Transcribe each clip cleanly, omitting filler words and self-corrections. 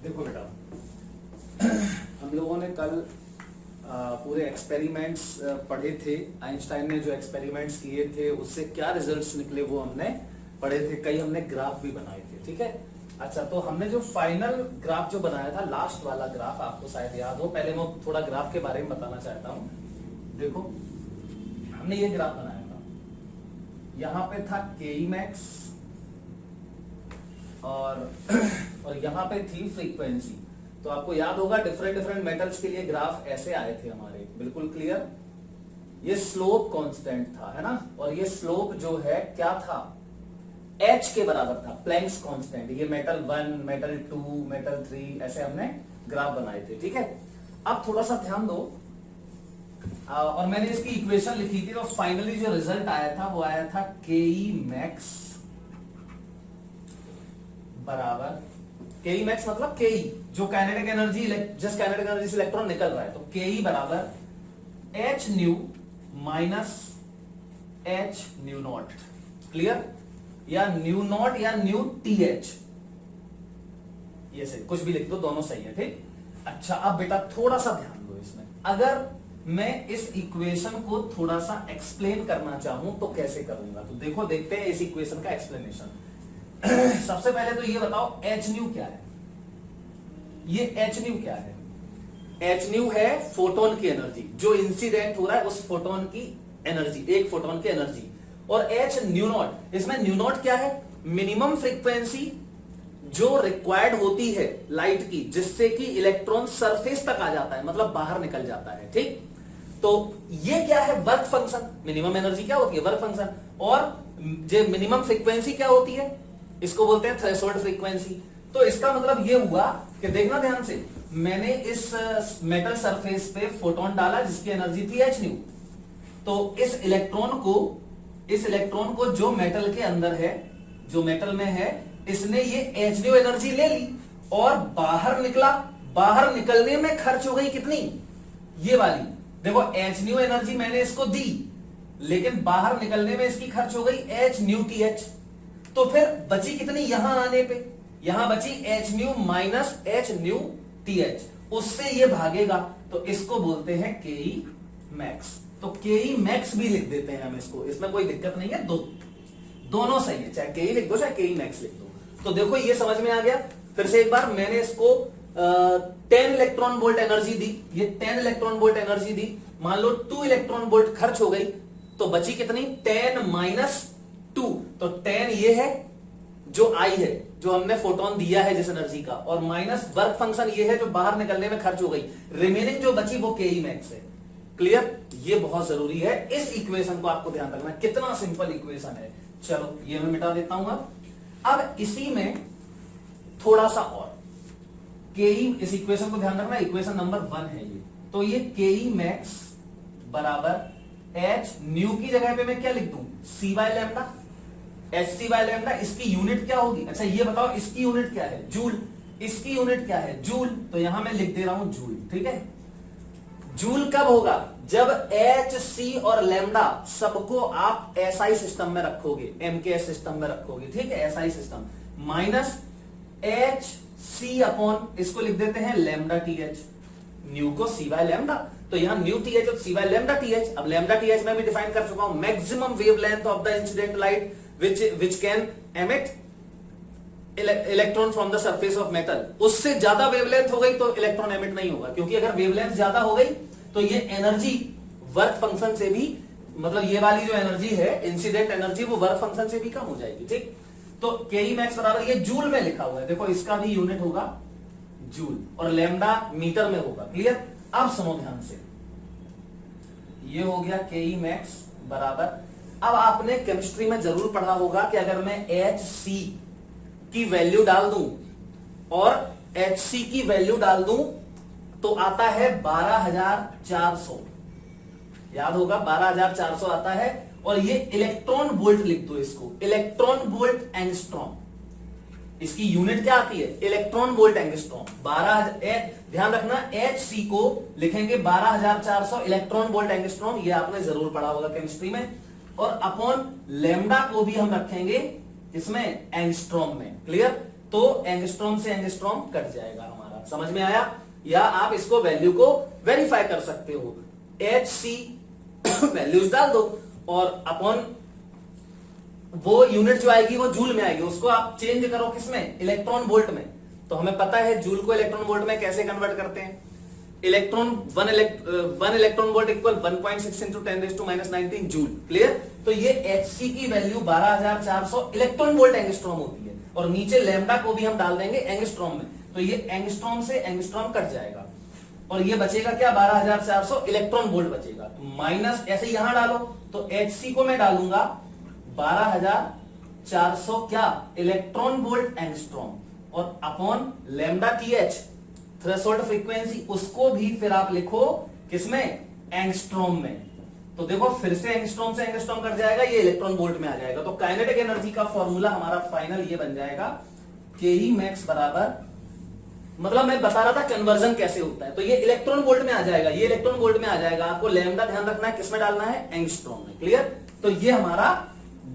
देखो बेटा, हम लोगों ने कल पूरे एक्सपेरिमेंट्स पढ़े थे। आइंस्टाइन ने जो एक्सपेरिमेंट्स किए थे उससे क्या रिजल्ट्स निकले वो हमने पढ़े थे। कई हमने ग्राफ भी बनाए थे, ठीक है। अच्छा, तो हमने जो फाइनल ग्राफ जो बनाया था, लास्ट वाला ग्राफ, आपको शायद याद हो। पहले मैं थोड़ा ग्राफ के बारे में बताना चाहता हूं। देखो, हमने ये ग्राफ बनाया था, यहां पे था Ke max और यहां पे थी फ्रीक्वेंसी। तो आपको याद होगा डिफरेंट मेटल्स के लिए ग्राफ ऐसे आए थे हमारे, बिल्कुल क्लियर। ये स्लोप कांस्टेंट था, है ना, और ये स्लोप जो है क्या था, h के बराबर था, प्लैंक्स कांस्टेंट। ये मेटल 1, मेटल 2, मेटल 3, ऐसे हमने ग्राफ बनाए थे, ठीक है। अब थोड़ा सा ध्यान दो, और मैंने इसकी इक्वेशन लिखी थी, और फाइनली जो रिजल्ट आया था वो आया था Ke max बराबर, Ke max मतलब Ke जो kinetic energy, just kinetic energy से इलेक्ट्रॉन निकल रहा है, तो Ke बराबर h new minus h new not, clear, या न्यू नॉट या न्यू TH, ये सही, कुछ भी लिख दो, दोनों सही है, ठीक। अच्छा, अब बेटा थोड़ा सा ध्यान दो इसमें। अगर मैं इस इक्वेशन को थोड़ा सा एक्सप्लेन करना चाहूं तो कैसे करूंगा, तो देखो, देखते हैं इस इक्वेशन का एक्सप्लेनेशन। सबसे पहले तो ये बताओ h न्यू क्या है। ये h न्यू क्या है? h न्यू है फोटोन की एनर्जी, जो इंसिडेंट हो रहा है उस फोटोन की एनर्जी, एक फोटोन की एनर्जी। और h न्यू नॉट, इसमें न्यू नॉट क्या है? मिनिमम फ्रीक्वेंसी जो रिक्वायर्ड होती है लाइट की, जिससे कि इलेक्ट्रॉन सरफेस तक आ जाता है, मतलब बाहर निकल जाता है, ठीक। तो ये क्या है? Work function. मिनिमम एनर्जी क्या होती है? Work function. और जो मिनिमम फ्रीक्वेंसी क्या होती है? इसको बोलते हैं थ्रेशोल्ड फ्रीक्वेंसी। तो इसका मतलब ये हुआ कि देखना ध्यान से, मैंने इस मेटल सरफेस पे फोटोन डाला जिसकी एनर्जी थी h न्यू। तो इस इलेक्ट्रॉन को जो मेटल के अंदर है, जो मेटल में है, इसने ये h न्यू एनर्जी ले ली और बाहर निकला। बाहर निकलने में खर्च हो गई कितनी? ये वाली। देखो, h न्यू एनर्जी मैंने इसको दी, लेकिन बाहर निकलने में इसकी खर्च हो गई h न्यू TH। तो फिर बची कितनी? यहां आने पे यहां बची h new minus h new TH, उससे ये भागेगा, तो इसको बोलते हैं Ke max। तो Ke max भी लिख देते हैं हम इसको, इसमें कोई दिक्कत नहीं है, दोनों सही है, चाहे Ke लिख दो चाहे Ke max लिख दो। तो देखो, ये समझ में आ गया। फिर से एक बार, मैंने इसको 10 इलेक्ट्रॉन वोल्ट एनर्जी दी, ये 10 इलेक्ट्रॉन वोल्ट एनर्जी दी। मान लो 2 इलेक्ट्रॉन वोल्ट खर्च हो गई, तो बची कितनी? 10 माइनस 2। तो 10 ये है जो I है, जो हमने फोटोन दिया है जिस एनर्जी का, और माइनस वर्क फंक्शन ये है जो बाहर निकलने में खर्च हो गई। रिमेनिंग जो बची वो Ke max है। क्लियर? ये बहुत जरूरी है, इस इक्वेशन को आपको ध्यान रखना। कितना सिंपल इक्वेशन है। चलो, ये मैं मिटा देता हूं। अब इसी में थोड़ा सा और Ke, इस इक्वेशन को ध्यान रखना, इक्वेशन नंबर 1 है ये। तो ये Ke max बराबर h न्यू की जगह पे मैं क्या लिख दूं? C by lambda, HC by lambda. इसकी यूनिट क्या होगी? अच्छा, ये बताओ, इसकी यूनिट क्या है? जूल। इसकी यूनिट क्या है? जूल। तो यहां मैं लिख दे रहा हूं जूल, ठीक है। जूल कब होगा? जब HC और लैम्डा सबको आप SI सिस्टम में रखोगे, MKS सिस्टम में रखोगे, ठीक है, SI system, minus HC upon, इसको लिख देते हैं लैम्डा TH, न्यू को C बाय लैम्डा। तो यहां न्यू TH और C बाय लैम्डा TH। अब लैम्डा TH मैं भी डिफाइन कर चुका हूं, maximum wavelength of the incident light which can emit electron from the surface of metal. उससे ज्यादा वेवलेंथ हो गई तो इलेक्ट्रॉन एमिट नहीं होगा, क्योंकि अगर वेवलेंथ ज्यादा हो गई तो ये एनर्जी वर्क फंक्शन से भी, मतलब ये वाली जो एनर्जी है, इंसिडेंट एनर्जी, वो वर्क फंक्शन से भी कम हो जाएगी, ठीक। तो Ke max बराबर, ये जूल में लिखा हुआ है, देखो, इसका भी यूनिट होगा जूल, और लैम्डा मीटर में होगा। क्लियर? अब सुनो ध्यान से, ये हो गया Ke max बराबर। अब आपने केमिस्ट्री में जरूर पढ़ा होगा कि अगर मैं HC की वैल्यू डाल दूं और HC की वैल्यू डाल दूं तो आता है 12,400, याद होगा, 12,400 आता है। और ये इलेक्ट्रॉन वोल्ट लिख दो इसको, इलेक्ट्रॉन वोल्ट एंगस्ट्रॉम। इसकी यूनिट क्या आती है? Electron volt angstrom. 12,000, ध्यान रखना, HC को लिखेंगे 12,400 इलेक्ट्रॉन वोल्ट एंगस्ट्रॉम, ये आपने जरूर पढ़ा होगा केमिस्ट्री में। और अपॉन लैम्डा को भी हम रखेंगे इसमें एंगस्ट्रॉम में। क्लियर? तो एंगस्ट्रॉम से एंगस्ट्रॉम कट जाएगा हमारा। समझ में आया? या आप इसको वैल्यू को वेरीफाई कर सकते हो, एच सी वैल्यूज डाल दो और अपॉन वो यूनिट जो आएगी वो जूल में आएगी, उसको आप चेंज करो किसमें? इलेक्ट्रॉन वोल्ट में। तो हमें पता है जूल को इलेक्ट्रॉन वोल्ट में कैसे कन्वर्ट करते हैं। Electron one electron volt equal 1.6 into 10⁻⁹ joule. Clear? तो ये एचसी की वैल्यू 12400 इलेक्ट्रॉन वोल्ट एंगस्ट्रॉम होती है, और नीचे लैम्डा को भी हम डाल देंगे एंगस्ट्रॉम में, तो ये एंगस्ट्रॉम से एंगस्ट्रॉम कट जाएगा और ये बचेगा क्या? 12400 इलेक्ट्रॉन वोल्ट बचेगा। माइनस ऐसे यहां डालो, तो एचसी को मैं डालूंगा 12400 क्या? इलेक्ट्रॉन वोल्ट एंगस्ट्रॉम, और upon lambda T H threshold frequency, उसको भी फिर आप लिखो किसमें? एंगस्ट्रॉम में। तो देखो फिर से एंगस्ट्रॉम से एंगस्ट्रॉम कट जाएगा, ये इलेक्ट्रॉन वोल्ट में आ जाएगा। तो काइनेटिक एनर्जी का फॉर्मूला हमारा फाइनल ये बन जाएगा के ई मैक्स बराबर, मतलब मैं बता रहा था कन्वर्जन कैसे होता है, तो ये इलेक्ट्रॉन वोल्ट में आ जाएगा, ये इलेक्ट्रॉन वोल्ट में आ जाएगा। आपको लैम्डा ध्यान रखना है किसमें डालना है? एंगस्ट्रॉम में। क्लियर? तो ये हमारा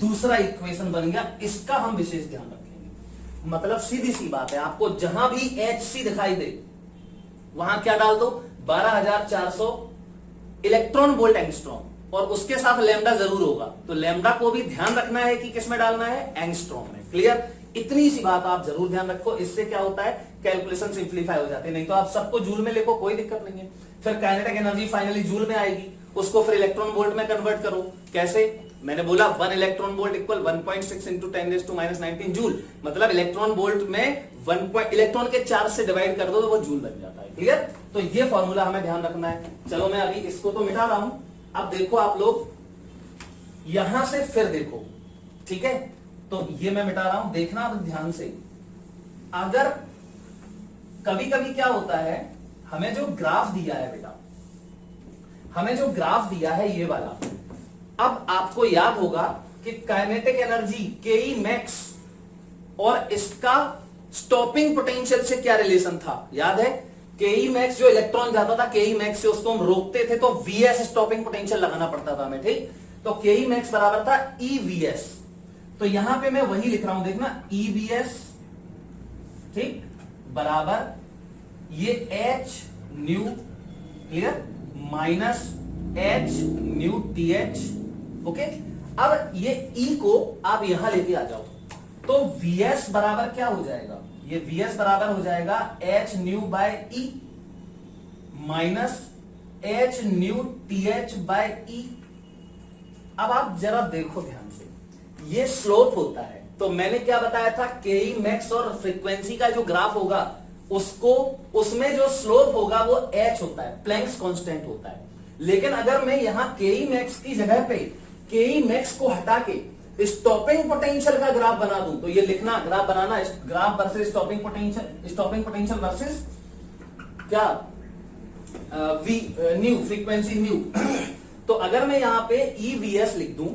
दूसरा इक्वेशन बन गया, इसका हम विशेष ध्यान रखेंगे। मतलब सीधी सी बात है, आपको जहां भी एच सी दिखाई दे वहां क्या डाल दो? 12400 इलेक्ट्रॉन वोल्ट एंगस्ट्रॉम, और उसके साथ लैम्डा जरूर होगा, तो लैम्डा को भी ध्यान रखना है कि किसमें डालना है? एंगस्ट्रॉम में। क्लियर? इतनी सी बात आप जरूर ध्यान रखो, इससे क्या होता है? कैलकुलेशन सिंप्लीफाई हो जाती है। नहीं तो आप सबको जूल में लिखो, कोई दिक्कत नहीं है। फिर काइनेटिक एनर्जी फाइनली जूल में आएगी, उसको फिर इलेक्ट्रॉन वोल्ट में कन्वर्ट करो। कैसे? मैंने बोला 1 electron volt equal 1.6 into 10⁻⁹ joule, मतलब इलेक्ट्रॉन वोल्ट में इलेक्ट्रॉन के चार्ज से डिवाइड कर दो तो वो जूल बन जाता है। क्लियर? तो ये फॉर्मूला हमें ध्यान रखना है। चलो मैं अभी इसको तो मिटा रहा हूं, अब देखो आप लोग यहां से फिर देखो, ठीक है? तो ये मैं मिटा रहा हूं, देखना अब ध्यान से। अगर कभी कभी क्या होता है, हमें जो ग्राफ दिया है बेटा, हमें जो ग्राफ दिया है ये वाला, अब आपको याद होगा कि काइनेटिक एनर्जी के ई मैक्स और इसका स्टॉपिंग पोटेंशियल से क्या रिलेशन था? याद है? के ई मैक्स जो इलेक्ट्रॉन जाता था के ई मैक्स से, उसको हम रोकते थे तो वीएस स्टॉपिंग पोटेंशियल लगाना पड़ता था हमें, ठीक? तो के ई मैक्स बराबर था ईवीएस। तो यहां पे मैं वही लिख रहा हूं, देखना, ईवीएस, ठीक, बराबर ये H new, clear, minus h nu t H. Okay, अब ये ई को आप यहां लेके आ जाओ, तो वीएस बराबर क्या हो जाएगा? ये वीएस बराबर हो जाएगा h nu by e minus h nu t h by e. अब आप जरा देखो ध्यान से, ये स्लोप होता है, तो मैंने क्या बताया था? के ई मैक्स और फ्रीक्वेंसी का जो ग्राफ होगा उसको, उसमें जो स्लोप होगा वो एच होता है, प्लैंक्स कांस्टेंट होता है। लेकिन अगर मैं यहां के ई मैक्स की जगह पे के ई मैक्स को हटा के स्टॉपिंग पोटेंशियल का ग्राफ बना दूं, तो ये लिखना, ग्राफ बनाना, graph versus stopping potential versus क्या? V nu, frequency nu. तो अगर मैं यहां पे ईवीएस लिख दूं,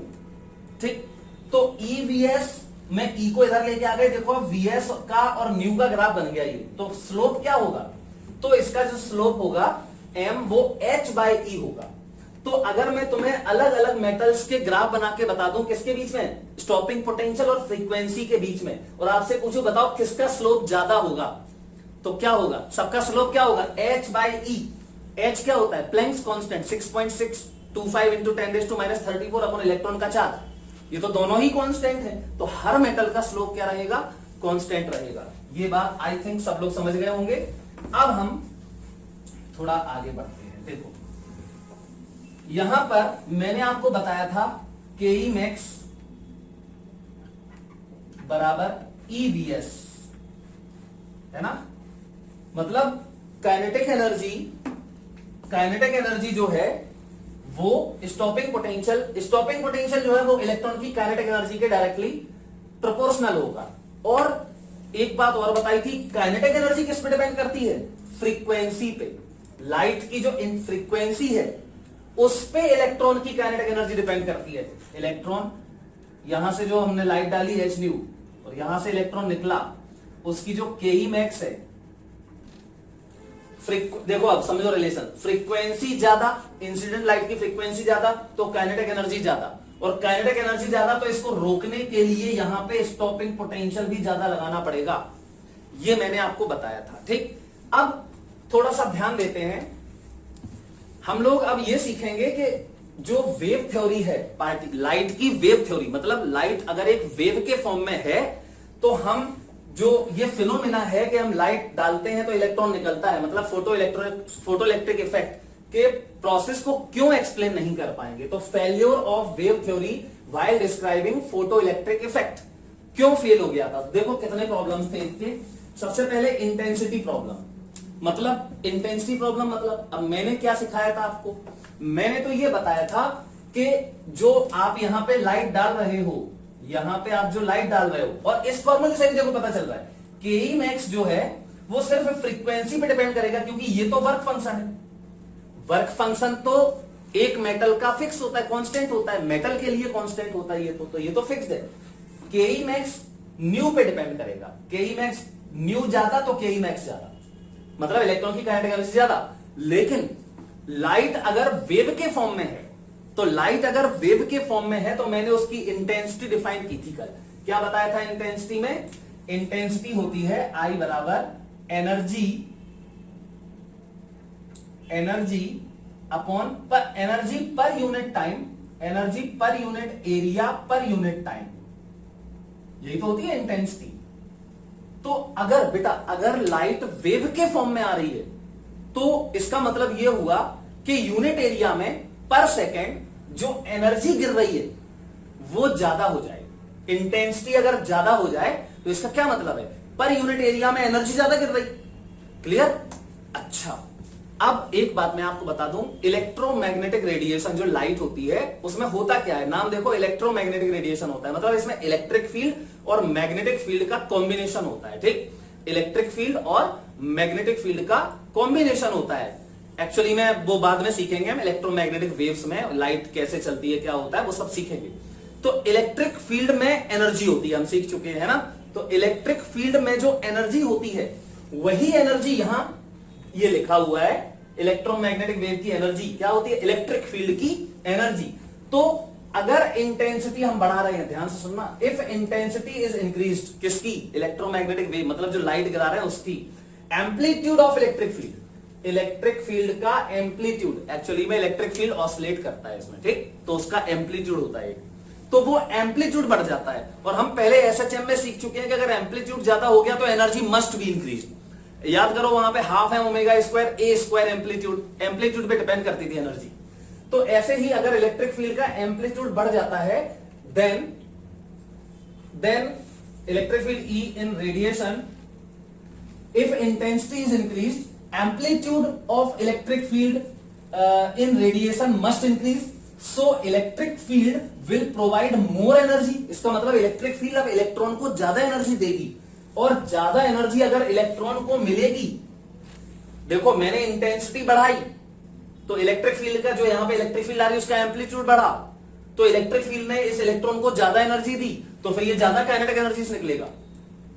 ठीक, तो ईवीएस, मैं ई को इधर लेके आ गए, देखो वीएस का और न्यू का ग्राफ बन गया ये, तो स्लोप क्या होगा? तो इसका जो स्लोप होगा एम, वो एच बाय ई होगा। तो अगर मैं तुम्हें अलग अलग मेटल्स के ग्राफ बना के बता दूं, किसके बीच में? स्टॉपिंग पोटेंशियल और फ्रीक्वेंसी के बीच में, और आपसे पूछूं बताओ किसका स्लोप ज्यादा होगा, तो क्या होगा? सबका स्लोप क्या होगा? H by E. एच क्या होता है? Planck's constant 6.625 into 10⁻34 upon electron का चार्ज। ये तो दोनों ही कांस्टेंट है, तो हर मेटल का स्लोप क्या रहेगा? कांस्टेंट रहेगा। ये बात आई थिंक सब लोग समझ गए होंगे। अब हम थोड़ा आगे बढ़ते हैं। देखो यहां पर मैंने आपको बताया था के ई मैक्स बराबर ईवीएस, है ना? मतलब काइनेटिक एनर्जी जो है वो स्टॉपिंग पोटेंशियल जो है वो इलेक्ट्रॉन की काइनेटिक एनर्जी के डायरेक्टली प्रोपोर्शनल होगा। और एक बात और बताई थी, काइनेटिक एनर्जी किस पे डिपेंड करती है? फ्रीक्वेंसी पे। लाइट की जो फ्रीक्वेंसी है उस पे इलेक्ट्रॉन की काइनेटिक एनर्जी डिपेंड करती है। इलेक्ट्रॉन यहां से जो हमने लाइट डाली एच न्यू, और यहां से इलेक्ट्रॉन निकला, उसकी जो के ई मैक्स है, देखो अब समझो रिलेशन, फ्रीक्वेंसी ज्यादा, इंसिडेंट लाइट की फ्रीक्वेंसी ज्यादा तो काइनेटिक एनर्जी ज्यादा, और काइनेटिक एनर्जी ज्यादा तो इसको रोकने के लिए यहां पे स्टॉपिंग पोटेंशियल भी ज्यादा लगाना पड़ेगा। ये मैंने आपको बताया था। ठीक, अब थोड़ा सा ध्यान देते हैं, हम लोग अब ये सीखेंगे कि जो वेव थ्योरी है लाइट की वेव थ्योरी, मतलब लाइट अगर एक वेव के फॉर्म में है तो हम जो ये फिनोमिना है कि हम लाइट डालते हैं तो इलेक्ट्रॉन निकलता है, मतलब फोटो इलेक्ट्रिक इफेक्ट के प्रोसेस को क्यों एक्सप्लेन नहीं कर पाएंगे। तो failure of wave theory while describing photo electric effect, क्यों फेल हो गया था। देखो कितने प्रॉब्लम्स थे इसके। सबसे पहले इंटेंसिटी प्रॉब्लम, मतलब इंटेंसिटी प्रॉब्लम मतलब अब मैंने क्या सिखाया था आपको, मैंने तो ये बताया था कि जो आप यहां पे लाइट डाल रहे हो, यहां पे आप जो लाइट डाल रहे हो, और इस फॉर्मूले से देखो पता चल रहा है के ई मैक्स जो है वो सिर्फ फ्रीक्वेंसी पे डिपेंड करेगा, क्योंकि ये तो वर्क फंक्शन है। वर्क फंक्शन तो एक मेटल का फिक्स होता है, कांस्टेंट होता है, मेटल के लिए कांस्टेंट होता है, ये तो फिक्स्ड है। के ई मैक्स न्यू पे डिपेंड करेगा, के ई मैक्स न्यू ज्यादा तो के ई मैक्स ज्यादा, मतलब इलेक्ट्रॉन की काइनेटिक एनर्जी ज्यादा। लेकिन लाइट अगर वेव के फॉर्म में है, तो लाइट अगर वेव के फॉर्म में है तो मैंने उसकी इंटेंसिटी डिफाइन की थी कल। क्या बताया था इंटेंसिटी में? इंटेंसिटी होती है I बराबर energy upon energy per unit time, energy per unit area per unit time, यही तो होती है इंटेंसिटी। तो अगर बेटा अगर लाइट वेव के फॉर्म में आ रही है तो इसका मतलब यह हुआ कि यूनिट एरिया में पर सेकेंड जो एनर्जी गिर रही है वो ज्यादा हो जाए। इंटेंसिटी अगर ज्यादा हो जाए तो इसका क्या मतलब है? पर यूनिट एरिया में एनर्जी ज्यादा गिर रही। क्लियर? अच्छा, अब एक बात मैं आपको बता दूं, इलेक्ट्रोमैग्नेटिक रेडिएशन जो लाइट होती है उसमें होता क्या है, नाम देखो इलेक्ट्रोमैग्नेटिक रेडिएशन होता है, मतलब इसमें इलेक्ट्रिक फील्ड और मैग्नेटिक फील्ड का कॉम्बिनेशन होता है। ठीक, इलेक्ट्रिक फील्ड और मैग्नेटिक फील्ड का कॉम्बिनेशन होता है। एक्चुअली में वो बाद में सीखेंगे हम, इलेक्ट्रोमैग्नेटिक वेव्स में लाइट कैसे चलती है, क्या होता है, वो सब सीखेंगे। तो इलेक्ट्रिक फील्ड में एनर्जी होती है, हम सीख चुके हैं ना। तो इलेक्ट्रिक फील्ड में जो एनर्जी होती है वही एनर्जी यहां ये लिखा हुआ है, इलेक्ट्रोमैग्नेटिक वेव की एनर्जी क्या होती है? इलेक्ट्रिक फील्ड की एनर्जी। तो अगर इंटेंसिटी हम बढ़ा रहे हैं, ध्यान से सुनना, इफ इंटेंसिटी इज इंक्रीज्ड, किसकी? इलेक्ट्रोमैग्नेटिक वेव, मतलब जो लाइट गिरा रहे हैं उसकी। Amplitude of electric field, electric field का एम्पलीट्यूड, एक्चुअली में इलेक्ट्रिक फील्ड ऑसिलेट करता है इसमें, ठीक, तो उसका एम्पलीट्यूड होता है, तो वो एम्पलीट्यूड बढ़ जाता है। और हम पहले एसएचएम में सीख चुके हैं कि अगर एम्पलीट्यूड ज्यादा हो गया तो एनर्जी मस्ट बी इंक्रीज। याद करो वहां पे हाफ है ओमेगा स्क्वायर ए स्क्वायर एम्पलीट्यूड पे डिपेंड करती थी एनर्जी। तो ऐसे ही अगर इलेक्ट्रिक फील्ड का एम्पलीट्यूड बढ़ जाता है then electric field E in radiation, if intensity is increase, amplitude of electric field in radiation must increase, so electric field will provide more energy. इसका मतलब इलेक्ट्रिक फील्ड अब इलेक्ट्रॉन को ज्यादा energy देगी, और ज्यादा एनर्जी अगर इलेक्ट्रॉन को मिलेगी, देखो मैंने इंटेंसिटी बढ़ाई तो इलेक्ट्रिक फील्ड का जो यहां पे इलेक्ट्रिक फील्ड आ रही है उसका एम्पलीट्यूड बढ़ा, तो इलेक्ट्रिक फील्ड ने इस इलेक्ट्रॉन को ज्यादा एनर्जी दी, तो फिर ये ज्यादा काइनेटिक एनर्जी से निकलेगा।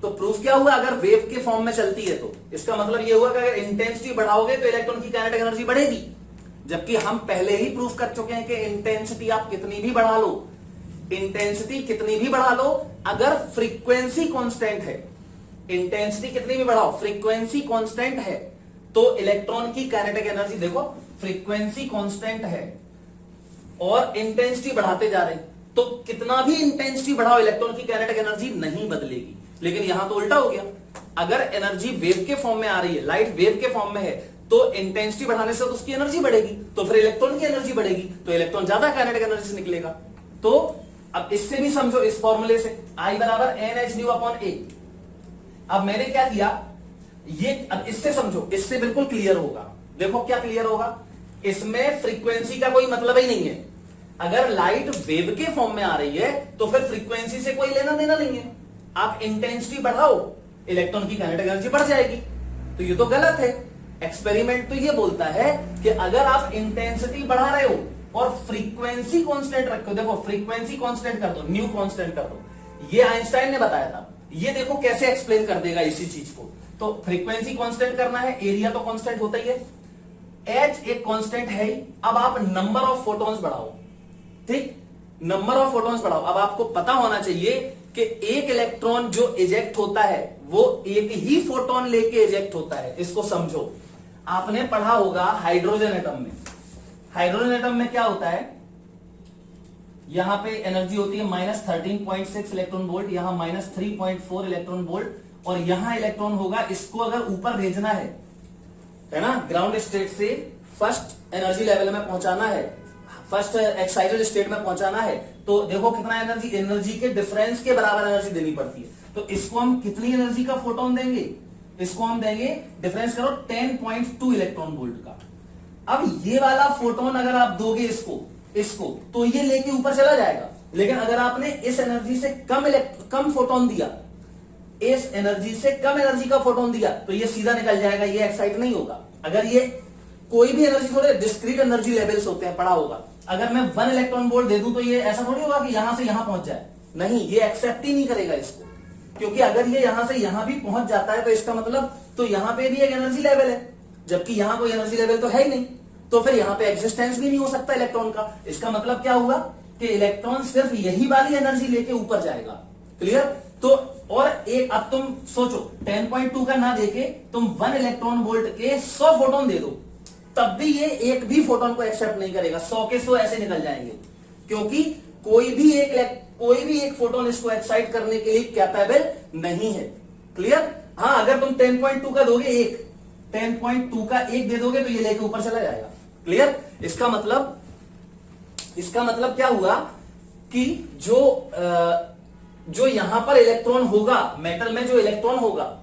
तो प्रूफ क्या हुआ? अगर वेव के फॉर्म में चलती है तो इसका मतलब ये हुआ कि अगर इंटेंसिटी बढ़ाओगे तो इलेक्ट्रॉन की काइनेटिक एनर्जी बढ़ेगी। जबकि हम पहले ही प्रूफ कर चुके हैं कि इंटेंसिटी आप कितनी भी बढ़ा लो, इंटेंसिटी कितनी भी बढ़ा लो, अगर फ्रीक्वेंसी कांस्टेंट है, इंटेंसिटी कितनी भी बढ़ाओ, फ्रीक्वेंसी कांस्टेंट है, तो इलेक्ट्रॉन की काइनेटिक एनर्जी देखो फ्रीक्वेंसी कांस्टेंट है और इंटेंसिटी बढ़ाते जा रहे, तो कितना भी इंटेंसिटी बढ़ाओ इलेक्ट्रॉन की काइनेटिक एनर्जी नहीं बदलेगी। लेकिन यहां तो उल्टा हो गया, अगर एनर्जी वेव के फॉर्म में आ रही है, लाइट वेव के फॉर्म में है, तो इंटेंसिटी बढ़ाने से तो उसकी एनर्जी बढ़ेगी, तो फिर इलेक्ट्रॉन की एनर्जी बढ़ेगी, तो इलेक्ट्रॉन ज्यादा काइनेटिक एनर्जी से निकलेगा। तो अब इससे भी समझो, इस फॉर्मूले से I बराबर Nhν/A। अब मैंने क्या किया, ये अब इससे समझो, इससे बिल्कुल क्लियर होगा। देखो क्या क्लियर होगा, इसमें फ्रीक्वेंसी का कोई मतलब ही नहीं है। अगर लाइट वेव के फॉर्म में आ रही है तो फिर फ्रीक्वेंसी से कोई लेना देना नहीं है। आप इंटेंसिटी बढ़ाओ, इलेक्ट्रॉन की काइनेटिक एनर्जी बढ़ जाएगी, तो ये तो गलत है। एक्सपेरिमेंट तो ये बोलता है कि अगर आप इंटेंसिटी बढ़ा रहे हो और फ्रीक्वेंसी कांस्टेंट रखो, देखो फ्रीक्वेंसी कांस्टेंट कर दो, न्यू कांस्टेंट कर दो, ये आइंस्टाइन ने बताया था। ये देखो कैसे एक्सप्लेन कर देगा इसी चीज को। तो फ्रीक्वेंसी कांस्टेंट करना है, एरिया तो कांस्टेंट होता ही है, एच एक कांस्टेंट है ही। अब आप नंबर ऑफ फोटॉन्स बढ़ाओ, ठीक, नंबर ऑफ फोटॉन्स बढ़ाओ। अब आपको पता होना चाहिए कि एक इलेक्ट्रॉन जो इजेक्ट होता है वो एक ही फोटोन लेके इजेक्ट होता है। इसको समझो, आपने पढ़ा होगा हाइड्रोजन एटम में। हाइड्रोजन एटम में क्या होता है, यहां पे एनर्जी होती है -13.6 इलेक्ट्रॉन वोल्ट, यहां -3.4 इलेक्ट्रॉन वोल्ट, और यहां इलेक्ट्रॉन होगा, इसको अगर ऊपर भेजना है ना, ग्राउंड स्टेट से फर्स्ट एनर्जी लेवल में पहुंचाना है, फर्स्ट एक्साइटेड स्टेट में पहुंचाना है, तो देखो कितना एनर्जी के डिफरेंस के बराबर एनर्जी देनी पड़ती है। तो इसको हम कितनी एनर्जी का फोटोन देंगे, इसको हम देंगे, डिफरेंस करो 10.2 इलेक्ट्रॉन वोल्ट का। अब ये वाला फोटोन अगर आप दोगे इसको तो ये लेके ऊपर चला जाएगा, लेकिन अगर आपने इस एनर्जी से कम फोटोन दिया, इस एनर्जी से कम एनर्जी का फोटोन दिया, तो ये सीधा निकल जाएगा, ये एक्साइट नहीं होगा। अगर ये कोई भी एनर्जी, थोड़े डिस्क्रीट एनर्जी लेवल्स होते हैं, पढ़ा होगा, अगर मैं 1 इलेक्ट्रॉन वोल्ट दे दूं तो ये ऐसा थोड़ी होगा कि यहां से यहां पहुंच जाए, नहीं, ये एक्सेप्ट ही नहीं करेगा इसको, क्योंकि अगर ये यहां से यहां भी पहुंच जाता है तो इसका मतलब तो यहां पे भी एक एनर्जी लेवल है, जबकि यहां कोई एनर्जी लेवल तो है ही नहीं, तो फिर यहां पे एग्जिस्टेंस भी नहीं हो सकता इलेक्ट्रॉन का। इसका मतलब क्या हुआ कि इलेक्ट्रॉन सिर्फ यही वाली एनर्जी लेके ऊपर जाएगा। क्लियर? तो और एक, अब तुम सोचो 10.2 का ना देके तुम 1 इलेक्ट्रॉन वोल्ट के 100 फोटोन दे दो, तब भी ये एक भी फोटोन को एक्सेप्ट नहीं करेगा, 100 के 100 ऐसे निकल जाएंगे, क्योंकि कोई भी एक फोटोन इसको एक्साइट करने के लिए कैपेबल नहीं है। क्लियर? हाँ, अगर तुम 10.2 का दोगे 10.2 का 1 दे दोगे तो ये लेके ऊपर चला जाएगा। क्लियर? इसका मतलब क्या हुआ कि जो यहां पर इलेक्ट्रॉन होगा, मेटल में जो इलेक्ट्रॉन होगा,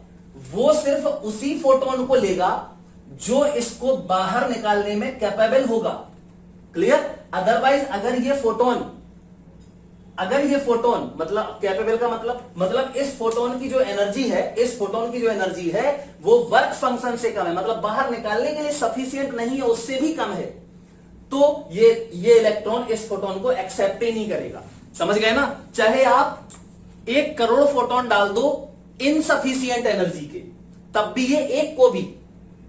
वो सिर्फ उसी फोटोन को लेगा जो इसको बाहर निकालने में कैपेबल होगा। क्लियर? अदरवाइज अगर ये फोटोन मतलब कैपेबल का मतलब इस फोटोन की जो एनर्जी है वो वर्क फंक्शन से कम है, मतलब बाहर निकालने के लिए सफिशिएंट नहीं है, उससे भी कम है, तो ये इलेक्ट्रॉन इस फोटोन को एक्सेप्ट ही नहीं करेगा। समझ गए ना? चाहे आप 1 करोड़ फोटोन डाल दो इनसफिशिएंट एनर्जी के, तब भी ये एक को भी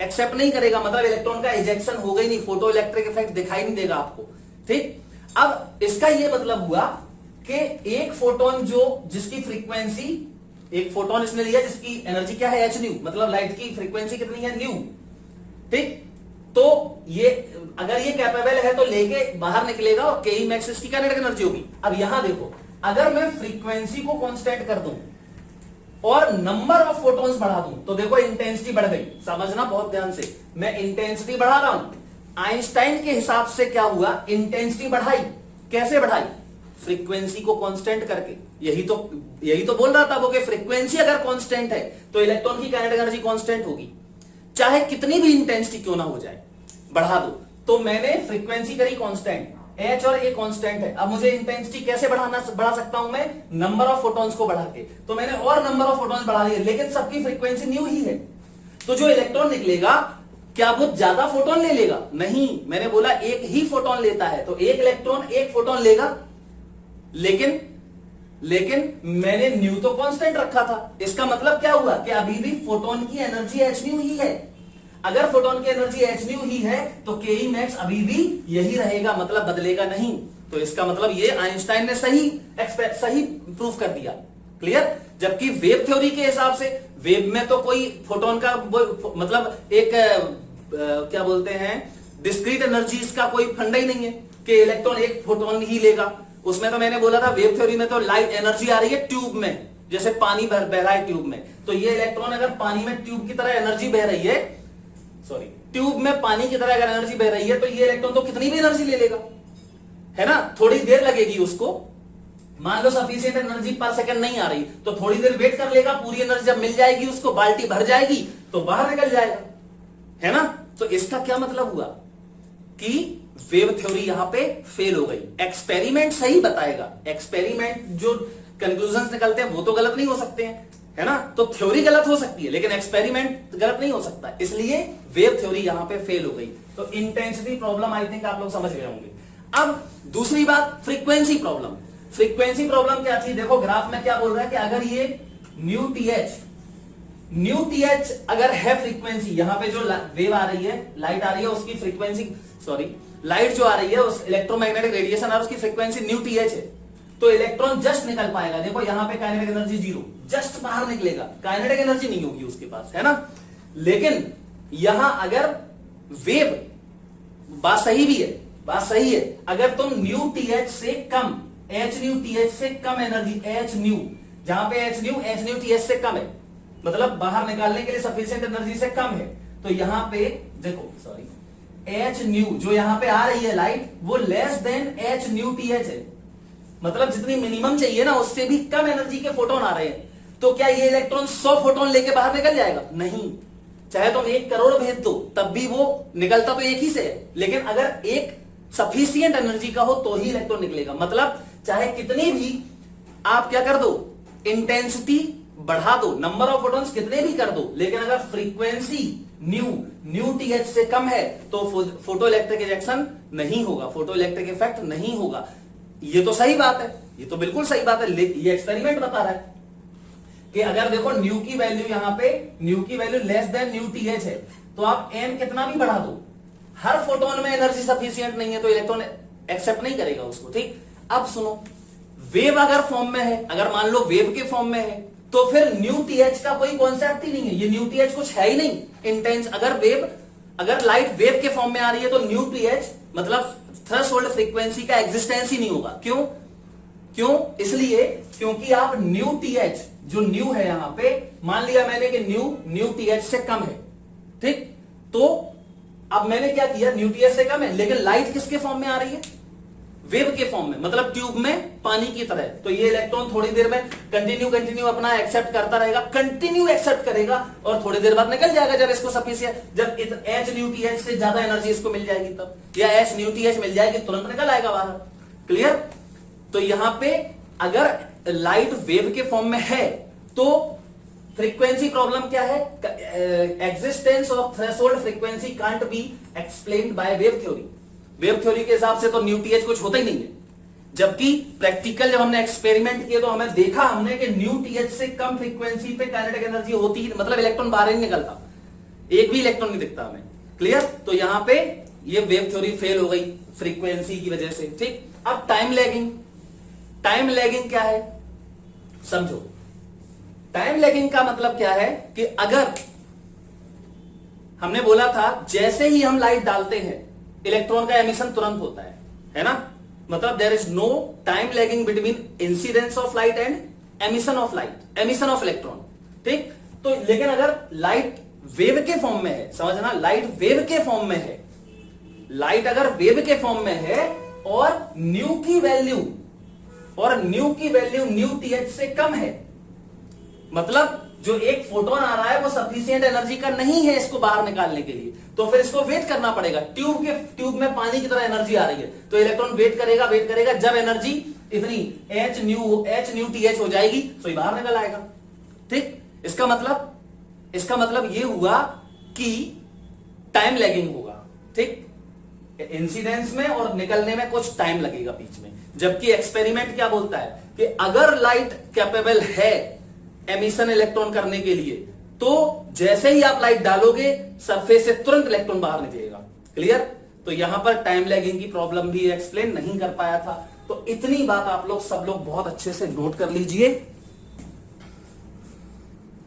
एक्सेप्ट नहीं करेगा, मतलब इलेक्ट्रॉन का इजेक्शन होगा ही नहीं, फोटो इलेक्ट्रिक इफेक्ट दिखाई नहीं देगा आपको। ठीक? अब इसका ये मतलब हुआ कि एक फोटोन जिसकी फ्रीक्वेंसी, एक फोटोन इसने लिया जिसकी एनर्जी क्या है, h न्यू, मतलब लाइट की फ्रीक्वेंसी कितनी है, न्यू। ठीक? तो ये अगर ये कैपेबल है तो लेके बाहर निकलेगा और के मैक्स इसकी काइनेटिक एनर्जी होगी। अब यहां देखो, अगर मैं फ्रीक्वेंसी को कांस्टेंट कर दूं और नंबर ऑफ फोटॉन्स बढ़ा दूं, तो देखो इंटेंसिटी बढ़ गई। समझना बहुत ध्यान से, मैं इंटेंसिटी बढ़ा रहा हूं, आइंस्टाइन के हिसाब से क्या हुआ, इंटेंसिटी बढ़ाई। कैसे बढ़ाई? फ्रीक्वेंसी को कांस्टेंट करके। यही तो बोल रहा था वो, कि फ्रीक्वेंसी अगर कांस्टेंट है तो इलेक्ट्रॉन की काइनेटिक एनर्जी कांस्टेंट होगी, चाहे कितनी भी इंटेंसिटी क्यों ना हो जाए, बढ़ा दो। तो मैंने फ्रीक्वेंसी करी कांस्टेंट, H और A कांस्टेंट है। अब मुझे इंटेंसिटी कैसे बढ़ा सकता हूं मैं? नंबर ऑफ फोटॉन्स को बढ़ा के। तो मैंने और नंबर ऑफ फोटॉन्स बढ़ा लिए, लेकिन सबकी फ्रीक्वेंसी न्यू ही है। तो जो इलेक्ट्रॉन निकलेगा, क्या वो ज्यादा फोटोन ले लेगा? नहीं, मैंने बोला एक ही फोटोन लेता है, तो एक इलेक्ट्रॉन एक फोटोन लेगा, लेकिन मैंने न्यू तो कांस्टेंट रखा था। इसका मतलब क्या हुआ कि अभी भी फोटोन की एनर्जी h न्यू ही है। अगर फोटोन की एनर्जी h न्यू ही है तो के मैक्स अभी भी यही रहेगा, मतलब बदलेगा नहीं। तो इसका मतलब ये आइंस्टाइन ने सही प्रूफ कर दिया। क्लियर? जबकि वेव थ्योरी के हिसाब से, वेव में तो कोई फोटोन का मतलब एक क्या बोलते हैं, डिस्क्रीट एनर्जीज का कोई फंडा ही नहीं है कि इलेक्ट्रॉन एक फोटोन ही लेगा। उसमें तो मैंने बोला था वेव थ्योरी में तो लाइट एनर्जी आ रही है ट्यूब में, जैसे पानी बह रहा है ट्यूब में, तो ये इलेक्ट्रॉन अगर पानी में ट्यूब की तरह एनर्जी बह रही है, ट्यूब में पानी की तरह अगर एनर्जी बह रही है, तो ये इलेक्ट्रॉन तो कितनी भी एनर्जी ले लेगा, है ना? थोड़ी देर लगेगी उसको, मान लो सफिशिएंट एनर्जी पर सेकंड नहीं आ रही, तो थोड़ी देर वेट कर लेगा, पूरी एनर्जी जब मिल जाएगी उसको, बाल्टी भर जाएगी, तो बाहर निकल जाएगा, है ना? तो इसका क्या मतलब हुआ कि वेव थ्योरी यहां पे फेल हो गई। एक्सपेरिमेंट सही बताएगा, एक्सपेरिमेंट जो कंक्लूजन निकलते हैं वो तो गलत नहीं हो सकते हैं, है ना? तो थ्योरी गलत हो सकती है लेकिन एक्सपेरिमेंट गलत नहीं हो सकता, इसलिए वेव थ्योरी यहां पे फेल हो गई। तो इंटेंसिटी प्रॉब्लम आई थिंक आप लोग समझ गए होंगे। अब दूसरी बात, फ्रीक्वेंसी प्रॉब्लम। फ्रीक्वेंसी प्रॉब्लम क्या थी? देखो ग्राफ में क्या बोल रहा है कि अगर ये न्यू टीएच अगर है फ्रीक्वेंसी, यहां पे जो वेव आ रही है, लाइट आ रही है, उसकी फ्रीक्वेंसी, लाइट जो आ रही है उस इलेक्ट्रोमैग्नेटिक रेडिएशन और उसकी फ्रीक्वेंसी न्यू टीएच है। तो इलेक्ट्रॉन जस्ट निकल पाएगा। देखो यहां पे काइनेटिक एनर्जी 0, जस्ट बाहर निकलेगा, काइनेटिक एनर्जी नहीं होगी उसके पास, है ना। लेकिन यहां अगर वेव, बात सही भी है, बात सही है, अगर तुम न्यू टीएच से कम, एच न्यू टीएच से कम एनर्जी, एच न्यू, जहां पे एच न्यू टीएच से कम है, मतलब बाहर निकालने के लिए सफिशिएंट एनर्जी से कम है, तो यहां पे देखो सॉरी, एच न्यू जो यहां पे आ रही है लाइट, वो less than H nu TH है, मतलब जितनी मिनिमम चाहिए ना उससे भी कम एनर्जी के फोटोन आ रहे हैं। तो क्या ये इलेक्ट्रॉन 100 फोटोन लेके बाहर निकल जाएगा? नहीं, चाहे तुम 1 करोड़ भेज दो तब भी वो निकलता तो एक ही से है, लेकिन अगर एक सफिशिएंट एनर्जी का हो तो ही इलेक्ट्रॉन निकलेगा। मतलब चाहे कितनी भी आप क्या कर दो, इंटेंसिटी बढ़ा दो, नंबर ऑफ फोटॉन्स कितने भी कर दो, लेकिन अगर फ्रीक्वेंसी न्यू टीएच से कम है तो फोटो इलेक्ट्रिक इजेक्शन नहीं होगा, फोटो इलेक्ट्रिक इफेक्ट नहीं होगा। ये तो सही बात है, ये तो बिल्कुल सही बात है। ये एक्सपेरिमेंट बता रहा है कि अगर देखो न्यू की वैल्यू, यहां पे न्यू की value less than nu TH है, तो आप एन कितना भी बढ़ा दो, हर फोटोन में एनर्जी सफिशिएंट नहीं है तो इलेक्ट्रॉन एक्सेप्ट नहीं करेगा उसको। ठीक, अब सुनो, वेव अगर फॉर्म में है, अगर मान लो वेव के फॉर्म में है, तो फिर न्यू टीएच का कोई कॉन्सेप्ट ही नहीं है, ये न्यू टीएच कुछ है ही नहीं। इंटेंस अगर लाइट वेव के फॉर्म में आ रही है तो न्यू टीएच मतलब थ्रेशोल्ड फ्रीक्वेंसी का एग्जिस्टेंस ही नहीं होगा। क्यों? इसलिए क्योंकि आप न्यू टीएच, जो न्यू है यहां पे, मान लिया मैंने कि न्यू टीएच से कम है, ठीक, तो अब मैंने क्या किया, न्यू टीएच से कम है, लेकिन लाइट किसके फॉर्म में आ रही है? वेव के फॉर्म में, मतलब ट्यूब में पानी की तरह। तो ये इलेक्ट्रॉन थोड़ी देर में कंटिन्यू अपना एक्सेप्ट करता रहेगा, कंटिन्यू एक्सेप्ट करेगा और थोड़ी देर बाद निकल जाएगा जब इसको सफिशिएंट, जब एच न्यू टीएच से ज्यादा एनर्जी इसको मिल जाएगी तब, या एच न्यू टीएच मिल जाएगी तुरंत निकल आएगा बाहर। क्लियर? तो यहां पे अगर लाइट वेव के फॉर्म में है तो फ्रीक्वेंसी प्रॉब्लम क्या है? Existence of threshold frequency can't be explained by wave theory. Wave theory के हिसाब से तो न्यू टीएच कुछ होता ही नहीं है, जबकि प्रैक्टिकल जब हमने एक्सपेरिमेंट किए तो हमें देखा हमने कि न्यू टीएच से कम फ्रीक्वेंसी पे काइनेटिक एनर्जी होती है, मतलब इलेक्ट्रॉन बाहर नहीं निकलता, एक भी इलेक्ट्रॉन नहीं दिखता हमें। क्लियर? तो यहां पे ये वेव थ्योरी फेल हो गई फ्रीक्वेंसी की वजह से। ठीक, अब टाइम लैगिंग क्या है समझो। टाइम लैगिंग का मतलब क्या है कि अगर हमने बोला था जैसे ही हम लाइट डालते हैं इलेक्ट्रॉन का एमिशन तुरंत होता है ना, मतलब there is no time lagging between incidence of light and emission of electron. ठीक, तो लेकिन अगर लाइट वेव के फॉर्म में है, समझना, लाइट वेव के फॉर्म में है, लाइट अगर वेव के फॉर्म में है और न्यू की वैल्यू न्यू टीएच से कम है, मतलब जो एक फोटोन आ रहा है वो सफिशिएंट एनर्जी का नहीं है इसको बाहर निकालने के लिए, तो फिर इसको वेट करना पड़ेगा। ट्यूब में पानी की तरह एनर्जी आ रही है तो इलेक्ट्रॉन वेट करेगा, जब एनर्जी इतनी एच न्यू टीएच हो जाएगी तो ये बाहर निकल आएगा। ठीक, इसका मतलब ये हुआ कि टाइम लैगिंग होगा। ठीक, इंसिडेंस में और निकलने में कुछ टाइम लगेगा बीच में, जबकि एक्सपेरिमेंट क्या बोलता है कि अगर लाइट कैपेबल है एमिशन इलेक्ट्रॉन करने के लिए तो जैसे ही आप लाइट डालोगे सरफेस से तुरंत इलेक्ट्रॉन बाहर निकलेगा। क्लियर? तो यहां पर टाइम लैगिंग की प्रॉब्लम भी एक्सप्लेन नहीं कर पाया था। तो इतनी बात आप लोग सब लोग बहुत अच्छे से नोट कर लीजिए।